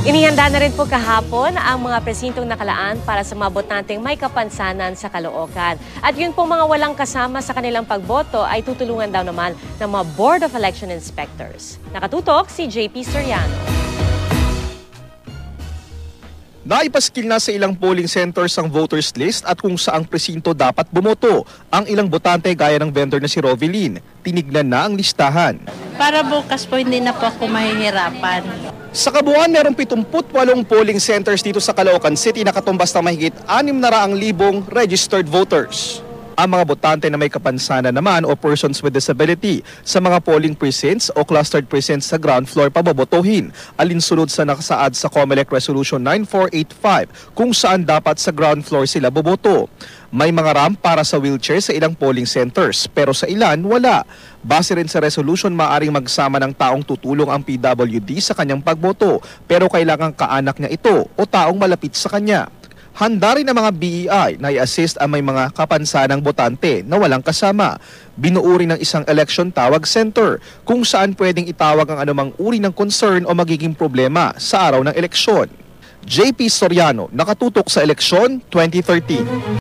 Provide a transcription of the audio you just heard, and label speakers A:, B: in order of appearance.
A: Inihanda na rin po kahapon ang mga presintong nakalaan para sa mga botanteng may kapansanan sa Caloocan. At yun po mga walang kasama sa kanilang pagboto ay tutulungan daw naman ng mga Board of Election Inspectors. Nakatutok si JP Soriano.
B: Naipaskil na sa ilang polling centers ang voters list at kung saang presinto dapat bumoto. Ang ilang botante gaya ng vendor na si Rovelyn, tinignan na ang listahan.
C: Para bukas po hindi na po ako mahihirapan.
B: Sa kabuuan, merong 78 polling centers dito sa Caloocan City na katumbas ng mahigit 600,000 registered voters. Ang mga botante na may kapansanan naman o persons with disability sa mga polling precincts o clustered precincts sa ground floor pabobotohin, alinsunod sa nakasaad sa COMELEC Resolution 9485 kung saan dapat sa ground floor sila boboto. May mga ramp para sa wheelchair sa ilang polling centers pero sa ilan wala. Base rin sa resolution, maaring magsama ng taong tutulong ang PWD sa kanyang pagboto pero kailangang kaanak niya ito o taong malapit sa kanya. Handa rin ang mga BEI na i-assist ang may mga kapansanang botante na walang kasama. Binuo rin ng isang election tawag center kung saan pwedeng itawag ang anumang uri ng concern o magiging problema sa araw ng eleksyon. JP Soriano, nakatutok sa eleksyon 2013.